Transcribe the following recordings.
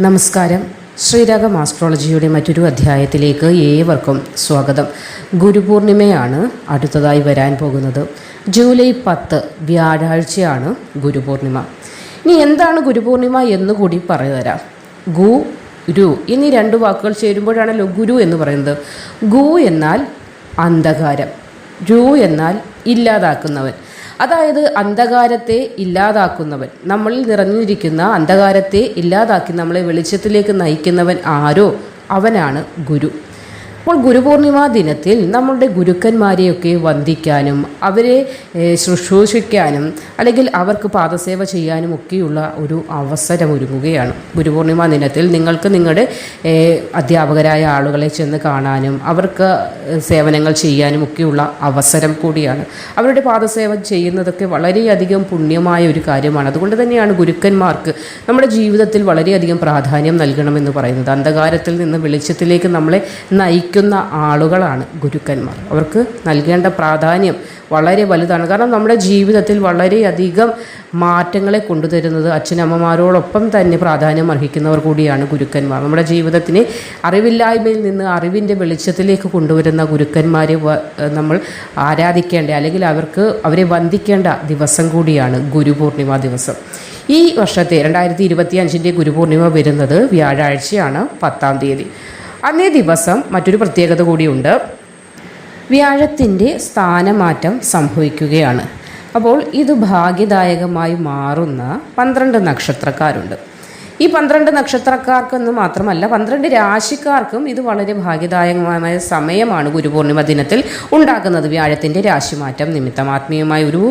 നമസ്കാരം. ശ്രീരാഗം ആസ്ട്രോളജിയുടെ മറ്റൊരു അധ്യായത്തിലേക്ക് ഏവർക്കും സ്വാഗതം. ഗുരുപൂർണിമയാണ് അടുത്തതായി വരാൻ പോകുന്നത്. ജൂലൈ 10 വ്യാഴാഴ്ചയാണ് ഗുരുപൂർണിമ. ഇനി എന്താണ് ഗുരുപൂർണിമ എന്ന് കൂടി പറഞ്ഞുതരാം. ഗുരു എന്നീ രണ്ട് വാക്കുകൾ ചേരുമ്പോഴാണല്ലോ ഗുരു എന്ന് പറയുന്നത്. ഗു എന്നാൽ അന്ധകാരം, രു എന്നാൽ ഇല്ലാതാക്കുന്നവൻ. അതായത് അന്ധകാരത്തെ ഇല്ലാതാക്കുന്നവൻ, നമ്മളിൽ നിറഞ്ഞിരിക്കുന്ന അന്ധകാരത്തെ ഇല്ലാതാക്കി നമ്മളെ വെളിച്ചത്തിലേക്ക് നയിക്കുന്നവൻ ആരോ അവനാണ് ഗുരു. അപ്പോൾ ഗുരുപൂർണിമ ദിനത്തിൽ നമ്മളുടെ ഗുരുക്കന്മാരെയൊക്കെ വന്ദിക്കാനും അവരെ ശുശ്രൂഷിക്കാനും അല്ലെങ്കിൽ അവർക്ക് പാദസേവ ചെയ്യാനും ഒക്കെയുള്ള ഒരു അവസരം ഒരുങ്ങുകയാണ്. ഗുരുപൂർണിമ ദിനത്തിൽ നിങ്ങൾക്ക് നിങ്ങളുടെ അധ്യാപകരായ ആളുകളെ ചെന്ന് കാണാനും അവർക്ക് സേവനങ്ങൾ ചെയ്യാനും ഒക്കെയുള്ള അവസരം കൂടിയാണ്. അവരുടെ പാദസേവ ചെയ്യുന്നതൊക്കെ വളരെയധികം പുണ്യമായ ഒരു കാര്യമാണ്. അതുകൊണ്ട് തന്നെയാണ് ഗുരുക്കന്മാർക്ക് നമ്മുടെ ജീവിതത്തിൽ വളരെയധികം പ്രാധാന്യം നൽകണമെന്ന് പറയുന്നത്. അന്ധകാരത്തിൽ നിന്ന് വെളിച്ചത്തിലേക്ക് നമ്മളെ നയിക്കുന്ന ആളുകളാണ് ഗുരുക്കന്മാർ. അവർക്ക് നൽകേണ്ട പ്രാധാന്യം വളരെ വലുതാണ്. കാരണം നമ്മുടെ ജീവിതത്തിൽ വളരെയധികം മാറ്റങ്ങളെ കൊണ്ടുതരുന്നത് അച്ഛനമ്മമാരോടൊപ്പം തന്നെ പ്രാധാന്യം അർഹിക്കുന്നവർ കൂടിയാണ് ഗുരുക്കന്മാർ. നമ്മുടെ ജീവിതത്തിനെ അറിവില്ലായ്മയിൽ നിന്ന് അറിവിൻ്റെ വെളിച്ചത്തിലേക്ക് കൊണ്ടുവരുന്ന ഗുരുക്കന്മാരെ നമ്മൾ ആരാധിക്കേണ്ട അല്ലെങ്കിൽ അവരെ വന്ദിക്കേണ്ട ദിവസം കൂടിയാണ് ഗുരുപൂർണിമ ദിവസം. ഈ വർഷത്തെ 2025 ഗുരുപൂർണിമ വരുന്നത് വ്യാഴാഴ്ചയാണ്, 10-ാം തീയതി. അന്നേ ദിവസം മറ്റൊരു പ്രത്യേകത കൂടിയുണ്ട്. വ്യാഴത്തിൻ്റെ സ്ഥാനമാറ്റം സംഭവിക്കുകയാണ്. അപ്പോൾ ഇത് ഭാഗ്യദായകമായി മാറുന്ന 12 നക്ഷത്രക്കാരുണ്ട്. ഈ 12 നക്ഷത്രക്കാർക്കെന്ന് മാത്രമല്ല 12 രാശിക്കാർക്കും ഇത് വളരെ ഭാഗ്യദായകമായ സമയമാണ് ഗുരുപൂർണിമ ദിനത്തിൽ ഉണ്ടാക്കുന്നത്. വ്യാഴത്തിൻ്റെ രാശിമാറ്റം നിമിത്തം ആത്മീയമായ ഒരു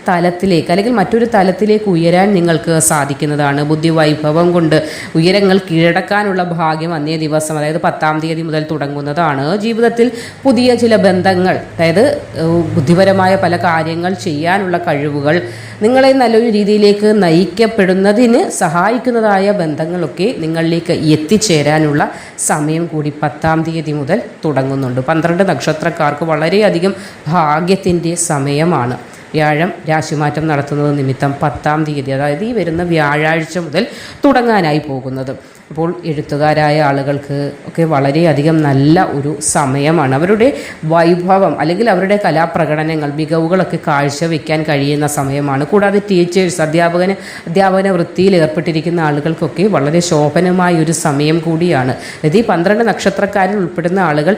തലത്തിലേക്ക് അല്ലെങ്കിൽ മറ്റൊരു തലത്തിലേക്ക് ഉയരാൻ നിങ്ങൾക്ക് സാധിക്കുന്നതാണ്. ബുദ്ധിവൈഭവം കൊണ്ട് ഉയരങ്ങൾ കീഴടക്കാനുള്ള ഭാഗ്യം അന്നേ ദിവസം, അതായത് 10-ാം തീയതി മുതൽ തുടങ്ങുന്നതാണ്. ജീവിതത്തിൽ പുതിയ ചില ബന്ധങ്ങൾ, അതായത് ബുദ്ധിപരമായ പല കാര്യങ്ങൾ ചെയ്യാനുള്ള കഴിവുകൾ, നിങ്ങളെ നല്ലൊരു രീതിയിലേക്ക് നയിക്കപ്പെടുന്നതിന് സഹായിക്കുന്നതായ ബന്ധങ്ങളൊക്കെ നിങ്ങളിലേക്ക് എത്തിച്ചേരാനുള്ള സമയം കൂടി 10-ാം തീയതി മുതൽ തുടങ്ങുന്നുണ്ട്. 12 നക്ഷത്രക്കാർക്ക് വളരെയധികം ഭാഗ്യത്തിൻ്റെ സമയമാണ്. വ്യാഴം രാശിമാറ്റം നടത്തുന്നത് നിമിത്തം 10-ാം തീയതി, അതായത് ഈ വരുന്ന വ്യാഴാഴ്ച മുതൽ തുടങ്ങാനായി പോകുന്നത്. അപ്പോൾ എഴുത്തുകാരായ ആളുകൾക്ക് ഒക്കെ വളരെയധികം നല്ല ഒരു സമയമാണ്. അവരുടെ വൈഭവം അല്ലെങ്കിൽ അവരുടെ കലാപ്രകടനങ്ങൾ, മികവുകളൊക്കെ കാഴ്ചവെക്കാൻ കഴിയുന്ന സമയമാണ്. കൂടാതെ ടീച്ചേഴ്സ്, അധ്യാപന വൃത്തിയിൽ ഏർപ്പെട്ടിരിക്കുന്ന ആളുകൾക്കൊക്കെ വളരെ ശോഭനമായ ഒരു സമയം കൂടിയാണ്. അതായത് ഈ 12 നക്ഷത്രക്കാരിൽ ഉൾപ്പെടുന്ന ആളുകൾ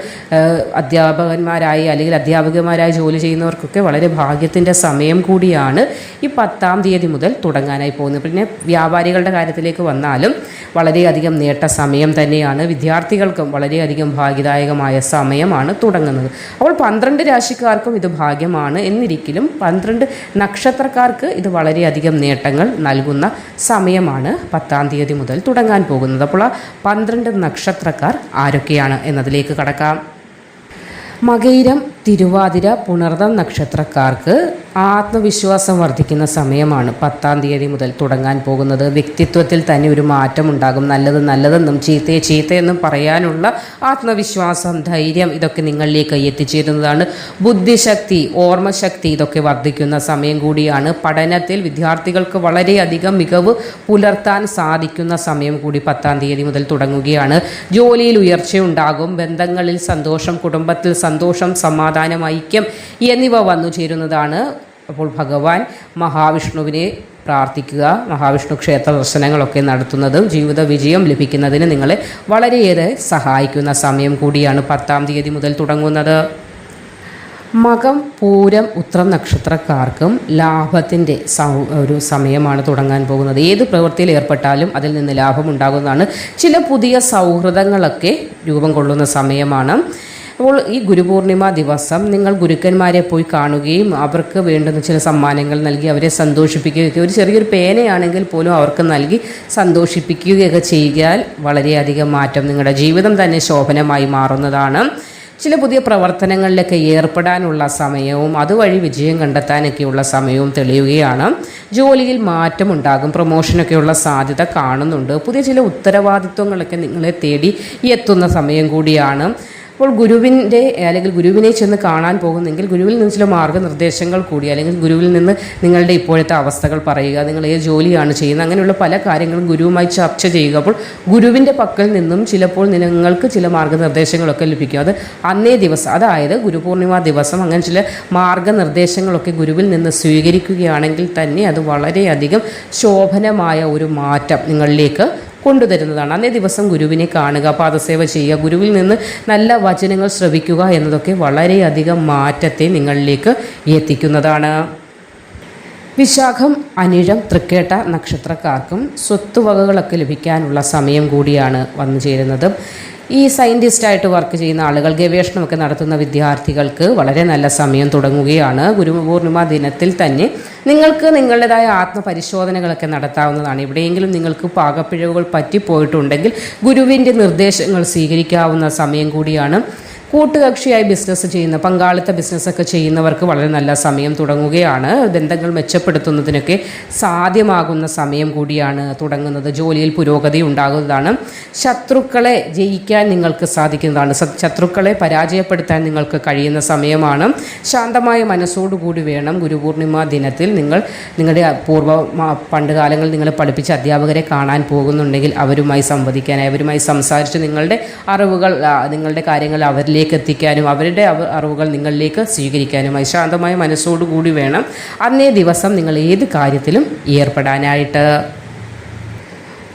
അധ്യാപകന്മാരായി അല്ലെങ്കിൽ അധ്യാപകന്മാരായി ജോലി ചെയ്യുന്നവർക്കൊക്കെ വളരെ ഭാഗ്യത്തിൻ്റെ സമയം കൂടിയാണ് ഈ 10-ാം തീയതി മുതൽ തുടങ്ങാനായി പോകുന്നത്. പിന്നെ വ്യാപാരികളുടെ കാര്യത്തിലേക്ക് വന്നാലും വളരെയധികം നേട്ട സമയം തന്നെയാണ്. വിദ്യാർത്ഥികൾക്കും വളരെയധികം ഭാഗ്യദായകമായ സമയമാണ് തുടങ്ങുന്നത്. അപ്പോൾ 12 രാശിക്കാർക്കും ഇത് ഭാഗ്യമാണ് എന്നിരിക്കലും 12 നക്ഷത്രക്കാർക്ക് ഇത് വളരെയധികം നേട്ടങ്ങൾ നൽകുന്ന സമയമാണ് 10-ാം തീയതി മുതൽ തുടങ്ങാൻ പോകുന്നത്. അപ്പോൾ ആ 12 നക്ഷത്രക്കാർ ആരൊക്കെയാണ് എന്നതിലേക്ക് കടക്കാം. മകയിരം, തിരുവാതിര, പുണർദം നക്ഷത്രക്കാർക്ക് ആത്മവിശ്വാസം വർദ്ധിക്കുന്ന സമയമാണ് 10-ാം തീയതി മുതൽ തുടങ്ങാൻ പോകുന്നത്. വ്യക്തിത്വത്തിൽ തന്നെ ഒരു മാറ്റം ഉണ്ടാകും. നല്ലത് നല്ലതെന്നും ചീത്തയെന്നും പറയാനുള്ള ആത്മവിശ്വാസം, ധൈര്യം ഇതൊക്കെ നിങ്ങളിലേക്ക് എത്തിച്ചേരുന്നതാണ്. ബുദ്ധിശക്തി, ഓർമ്മശക്തി ഇതൊക്കെ വർദ്ധിക്കുന്ന സമയം കൂടിയാണ്. പഠനത്തിൽ വിദ്യാർത്ഥികൾക്ക് വളരെയധികം മികവ് പുലർത്താൻ സാധിക്കുന്ന സമയം കൂടി 10-ാം തീയതി മുതൽ തുടങ്ങുകയാണ്. ജോലിയിൽ ഉയർച്ചയുണ്ടാകും. ബന്ധങ്ങളിൽ സന്തോഷം, കുടുംബത്തിൽ സന്തോഷം, സമാധാനം, ഐക്യം എന്നിവ വന്നു ചേരുന്നതാണ്. അപ്പോൾ ഭഗവാൻ മഹാവിഷ്ണുവിനെ പ്രാർത്ഥിക്കുക. മഹാവിഷ്ണു ക്ഷേത്ര ദർശനങ്ങളൊക്കെ നടത്തുന്നതും ജീവിത വിജയം ലഭിക്കുന്നതിന് നിങ്ങളെ വളരെയേറെ സഹായിക്കുന്ന സമയം കൂടിയാണ് 10-ാം തീയതി മുതൽ തുടങ്ങുന്നത്. മകം, പൂരം, ഉത്രം നക്ഷത്രക്കാർക്കും ലാഭത്തിൻ്റെ ഒരു സമയമാണ് തുടങ്ങാൻ പോകുന്നത്. ഏത് പ്രവൃത്തിയിൽ ഏർപ്പെട്ടാലും അതിൽ നിന്ന് ലാഭം ഉണ്ടാകുന്നതാണ്. ചില പുതിയ സൗഹൃദങ്ങളൊക്കെ രൂപം കൊള്ളുന്ന സമയമാണ്. അപ്പോൾ ഈ ഗുരുപൂർണിമ ദിവസം നിങ്ങൾ ഗുരുക്കന്മാരെ പോയി കാണുകയും അവർക്ക് വേണ്ടുന്ന ചില സമ്മാനങ്ങൾ നൽകി അവരെ സന്തോഷിപ്പിക്കുകയൊക്കെ, ഒരു ചെറിയൊരു പേനയാണെങ്കിൽ പോലും അവർക്ക് നൽകി സന്തോഷിപ്പിക്കുകയൊക്കെ ചെയ്യാൽ വളരെയധികം മാറ്റം, നിങ്ങളുടെ ജീവിതം തന്നെ ശോഭനമായി മാറുന്നതാണ്. ചില പുതിയ പ്രവർത്തനങ്ങളിലൊക്കെ ഏർപ്പെടാനുള്ള സമയവും അതുവഴി വിജയം കണ്ടെത്താനൊക്കെയുള്ള സമയവും തെളിയുകയാണ്. ജോലിയിൽ മാറ്റമുണ്ടാകും. പ്രൊമോഷനൊക്കെയുള്ള സാധ്യത കാണുന്നുണ്ട്. പുതിയ ചില ഉത്തരവാദിത്വങ്ങളൊക്കെ നിങ്ങളെ തേടി എത്തുന്ന സമയം കൂടിയാണ്. ഇപ്പോൾ അല്ലെങ്കിൽ ഗുരുവിനെ ചെന്ന് കാണാൻ പോകുന്നെങ്കിൽ ഗുരുവിൽ നിന്ന് ചില മാർഗ്ഗനിർദ്ദേശങ്ങൾ കൂടി, അല്ലെങ്കിൽ ഗുരുവിൽ നിന്ന് നിങ്ങളുടെ ഇപ്പോഴത്തെ അവസ്ഥകൾ പറയുക, നിങ്ങൾ ഏത് ജോലിയാണ് ചെയ്യുന്നത്, അങ്ങനെയുള്ള പല കാര്യങ്ങളും ഗുരുവുമായി ചർച്ച ചെയ്യുക. അപ്പോൾ ഗുരുവിൻ്റെ പക്കൽ നിന്നും ചിലപ്പോൾ നിങ്ങൾക്ക് ചില മാർഗ്ഗനിർദ്ദേശങ്ങളൊക്കെ ലഭിക്കും. അത് അന്നേ ദിവസം, അതായത് ഗുരുപൂർണിമ ദിവസം അങ്ങനെ ചില മാർഗ്ഗനിർദ്ദേശങ്ങളൊക്കെ ഗുരുവിൽ നിന്ന് സ്വീകരിക്കുകയാണെങ്കിൽ തന്നെ അത് വളരെയധികം ശോഭനമായ ഒരു മാറ്റം നിങ്ങളിലേക്ക് കൊണ്ടുതരുന്നതാണ്. അന്നേ ദിവസം ഗുരുവിനെ കാണുക, പാദസേവ ചെയ്യുക, ഗുരുവിൽ നിന്ന് നല്ല വചനങ്ങൾ ശ്രവിക്കുക എന്നതൊക്കെ വളരെയധികം മാറ്റത്തെ നിങ്ങളിലേക്ക് എത്തിക്കുന്നതാണ്. വിശാഖം, അനിഴം, തൃക്കേട്ട നക്ഷത്രക്കാർക്കും സ്വത്തുവകകളൊക്കെ ലഭിക്കാനുള്ള സമയം കൂടിയാണ് വന്നു ചേരുന്നത്. ഈ സയൻറ്റിസ്റ്റായിട്ട് വർക്ക് ചെയ്യുന്ന ആളുകൾ, ഗവേഷണമൊക്കെ നടത്തുന്ന വിദ്യാർത്ഥികൾക്ക് വളരെ നല്ല സമയം തുടങ്ങുകയാണ്. ഗുരുപൂർണിമ ദിനത്തിൽ തന്നെ നിങ്ങൾക്ക് നിങ്ങളുടേതായ ആത്മപരിശോധനകളൊക്കെ നടത്താവുന്നതാണ്. എവിടെയെങ്കിലും നിങ്ങൾക്ക് പാകപ്പിഴവുകൾ പറ്റിപ്പോയിട്ടുണ്ടെങ്കിൽ ഗുരുവിൻ്റെ നിർദ്ദേശങ്ങൾ സ്വീകരിക്കാവുന്ന സമയം കൂടിയാണ്. കൂട്ടുകക്ഷിയായി ബിസിനസ് ചെയ്യുന്ന, പങ്കാളിത്ത ബിസിനസ്സൊക്കെ ചെയ്യുന്നവർക്ക് വളരെ നല്ല സമയം തുടങ്ങുകയാണ്. ബന്ധങ്ങൾ മെച്ചപ്പെടുത്തുന്നതിനൊക്കെ സാധ്യമാകുന്ന സമയം കൂടിയാണ് തുടങ്ങുന്നത്. ജോലിയിൽ പുരോഗതി ഉണ്ടാകുന്നതാണ്. ശത്രുക്കളെ ജയിക്കാൻ നിങ്ങൾക്ക് സാധിക്കുന്നതാണ്. ശത്രുക്കളെ പരാജയപ്പെടുത്താൻ നിങ്ങൾക്ക് കഴിയുന്ന സമയമാണ്. ശാന്തമായ മനസ്സോടുകൂടി വേണം ഗുരുപൂർണിമ ദിനത്തിൽ നിങ്ങളുടെ പണ്ട് കാലങ്ങളിൽ നിങ്ങളെ പഠിപ്പിച്ച അധ്യാപകരെ കാണാൻ പോകുന്നുണ്ടെങ്കിൽ അവരുമായി സംവദിക്കാനായി, അവരുമായി സംസാരിച്ച് നിങ്ങളുടെ അറിവുകൾ, നിങ്ങളുടെ കാര്യങ്ങൾ അവരിലേക്ക് എത്തിക്കാനും അവരുടെ അറിവുകൾ നിങ്ങളിലേക്ക് സ്വീകരിക്കാനുമായി ശാന്തമായ മനസ്സോടുകൂടി വേണം അന്നേ ദിവസം നിങ്ങൾ ഏത് കാര്യത്തിലും ഏർപ്പെടാനായിട്ട്.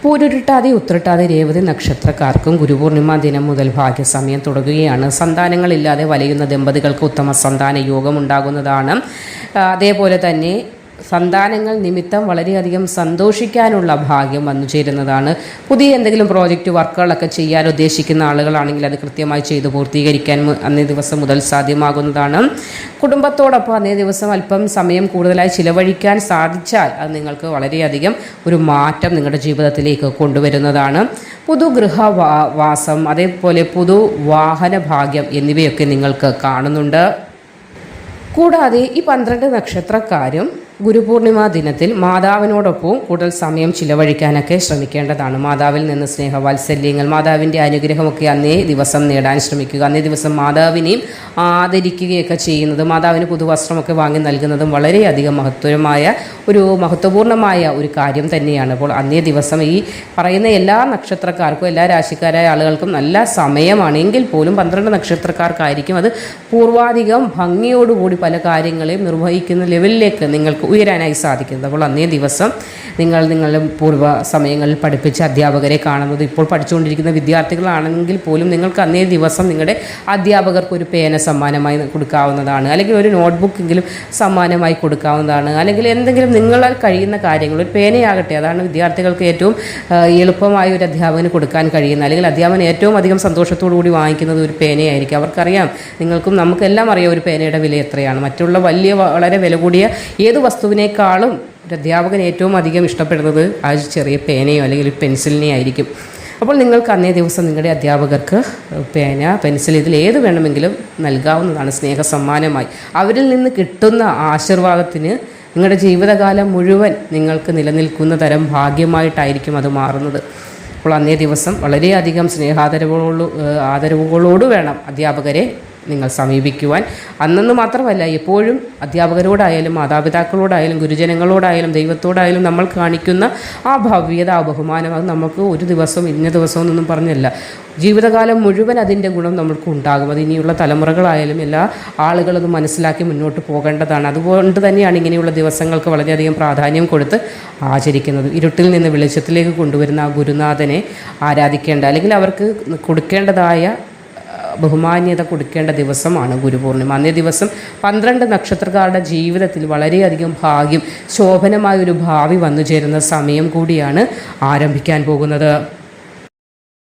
പൂരുരുട്ടാതി, ഉത്രട്ടാതി, രേവതി നക്ഷത്രക്കാർക്കും ഗുരുപൂർണിമ ദിനം മുതൽ ഭാഗ്യസമയം തുടങ്ങുകയാണ്. സന്താനങ്ങളില്ലാതെ വലയുന്ന ദമ്പതികൾക്ക് ഉത്തമ സന്താന യോഗം ഉണ്ടാകുന്നതാണ്. അതേപോലെ തന്നെ സന്താനങ്ങൾ നിമിത്തം വളരെയധികം സന്തോഷിക്കാനുള്ള ഭാഗ്യം വന്നു ചേരുന്നതാണ്. പുതിയ എന്തെങ്കിലും പ്രോജക്റ്റ് വർക്കുകളൊക്കെ ചെയ്യാൻ ഉദ്ദേശിക്കുന്ന ആളുകളാണെങ്കിൽ അത് കൃത്യമായി ചെയ്തു പൂർത്തീകരിക്കാൻ അന്നേ ദിവസം മുതൽ സാധ്യമാകുന്നതാണ്. കുടുംബത്തോടൊപ്പം അന്നേ ദിവസം അല്പം സമയം കൂടുതലായി ചിലവഴിക്കാൻ സാധിച്ചാൽ അത് നിങ്ങൾക്ക് വളരെയധികം ഒരു മാറ്റം നിങ്ങളുടെ ജീവിതത്തിലേക്ക് കൊണ്ടുവരുന്നതാണ്. പുതുഗൃഹവാസം, അതേപോലെ പുതു വാഹന ഭാഗ്യം എന്നിവയൊക്കെ നിങ്ങൾക്ക് കാണുന്നുണ്ട്. കൂടാതെ ഈ 12 നക്ഷത്രക്കാരും ഗുരുപൂർണിമ ദിനത്തിൽ മാതാവിനോടൊപ്പം കൂടുതൽ സമയം ചിലവഴിക്കാനൊക്കെ ശ്രമിക്കേണ്ടതാണ്. മാതാവിൽ നിന്ന് സ്നേഹവാത്സല്യങ്ങൾ, മാതാവിൻ്റെ അനുഗ്രഹമൊക്കെ അന്നേ ദിവസം നേടാൻ ശ്രമിക്കുക. അന്നേ ദിവസം മാതാവിനെയും ആദരിക്കുകയൊക്കെ ചെയ്യുന്നത്, മാതാവിന് പുതുവസ്ത്രമൊക്കെ വാങ്ങി നൽകുന്നതും വളരെയധികം മഹത്വപൂർണ്ണമായ ഒരു കാര്യം തന്നെയാണ്. അപ്പോൾ അന്നേ ദിവസം ഈ പറയുന്ന എല്ലാ നക്ഷത്രക്കാർക്കും, എല്ലാ രാശിക്കാരായ ആളുകൾക്കും നല്ല സമയമാണ്. എങ്കിൽ പോലും 12 നക്ഷത്രക്കാർക്കായിരിക്കും അത് പൂർവാധികം ഭംഗിയോടുകൂടി പല കാര്യങ്ങളെയും നിർവഹിക്കുന്ന ലെവലിലേക്ക് നിങ്ങൾക്ക് ഉയരാനായി സാധിക്കുന്നത്. അപ്പോൾ അന്നേ ദിവസം നിങ്ങളുടെ പൂർവ്വ സമയങ്ങളിൽ പഠിപ്പിച്ച അധ്യാപകരെ കാണുന്നത്, ഇപ്പോൾ പഠിച്ചുകൊണ്ടിരിക്കുന്ന വിദ്യാർത്ഥികളാണെങ്കിൽ പോലും നിങ്ങൾക്ക് അന്നേ ദിവസം നിങ്ങളുടെ അധ്യാപകർക്ക് ഒരു പേന സമ്മാനമായി കൊടുക്കാവുന്നതാണ്, അല്ലെങ്കിൽ ഒരു നോട്ട്ബുക്കെങ്കിലും സമ്മാനമായി കൊടുക്കാവുന്നതാണ്, അല്ലെങ്കിൽ എന്തെങ്കിലും നിങ്ങളാൽ കഴിയുന്ന കാര്യങ്ങൾ, ഒരു പേനയാകട്ടെ, അതാണ് വിദ്യാർത്ഥികൾക്ക് ഏറ്റവും എളുപ്പമായ ഒരു അധ്യാപകന് കൊടുക്കാൻ കഴിയുന്ന, അല്ലെങ്കിൽ അധ്യാപകൻ ഏറ്റവും അധികം സന്തോഷത്തോടു കൂടി വാങ്ങിക്കുന്നത് ഒരു പേനയായിരിക്കും. അവർക്കറിയാം, നിങ്ങൾക്കും നമുക്കെല്ലാം അറിയാം ഒരു പേനയുടെ വില എത്രയാണ്. മറ്റുള്ള വളരെ വില കൂടിയ ഏത് വസ്തുവിനേക്കാളും ഒരു അധ്യാപകൻ ഏറ്റവും അധികം ഇഷ്ടപ്പെടുന്നത് ആ ചെറിയ പേനയോ അല്ലെങ്കിൽ പെൻസിലിനെ ആയിരിക്കും. അപ്പോൾ നിങ്ങൾക്ക് അന്നേ ദിവസം നിങ്ങളുടെ അധ്യാപകർക്ക് പേന, പെൻസിൽ, ഇതിൽ ഏത് വേണമെങ്കിലും നൽകാവുന്നതാണ് സ്നേഹസമ്മാനമായി. അവരിൽ നിന്ന് കിട്ടുന്ന ആശീർവാദത്തിന് നിങ്ങളുടെ ജീവിതകാലം മുഴുവൻ നിങ്ങൾക്ക് നിലനിൽക്കുന്ന തരം ഭാഗ്യമായിട്ടായിരിക്കും അത് മാറുന്നത്. അപ്പോൾ അന്നേ ദിവസം വളരെയധികം ആദരവുകളോട് വേണം അധ്യാപകരെ നിങ്ങൾ സമീപിക്കുവാൻ. അന്നെന്ന് മാത്രമല്ല, എപ്പോഴും അധ്യാപകരോടായാലും മാതാപിതാക്കളോടായാലും ഗുരുജനങ്ങളോടായാലും ദൈവത്തോടായാലും നമ്മൾ കാണിക്കുന്ന ആ ഭവ്യത, ആ ബഹുമാനം, അത് നമുക്ക് ഒരു ദിവസം ഇന്ന ദിവസം എന്നൊന്നും പറഞ്ഞല്ല, ജീവിതകാലം മുഴുവൻ അതിൻ്റെ ഗുണം നമ്മൾക്ക് ഉണ്ടാകും. അത് ഇനിയുള്ള തലമുറകളായാലും എല്ലാ ആളുകളും അത് മനസ്സിലാക്കി മുന്നോട്ട് പോകേണ്ടതാണ്. അതുകൊണ്ട് തന്നെയാണ് ഇങ്ങനെയുള്ള ദിവസങ്ങൾക്ക് വളരെയധികം പ്രാധാന്യം കൊടുത്ത് ആചരിക്കുന്നത്. ഇരുട്ടിൽ നിന്ന് വെളിച്ചത്തിലേക്ക് കൊണ്ടുവരുന്ന ആ ഗുരുനാഥനെ ആരാധിക്കേണ്ട, അല്ലെങ്കിൽ അവർക്ക് കൊടുക്കേണ്ടതായ ബഹുമാന്യത കൊടുക്കേണ്ട ദിവസമാണ് ഗുരുപൂർണിമ. അന്നേ ദിവസം 12 നക്ഷത്രക്കാരുടെ ജീവിതത്തിൽ വളരെയധികം ഭാഗ്യം, ശോഭനമായൊരു ഭാവി വന്നു ചേരുന്ന സമയം കൂടിയാണ് ആരംഭിക്കാൻ പോകുന്നത്.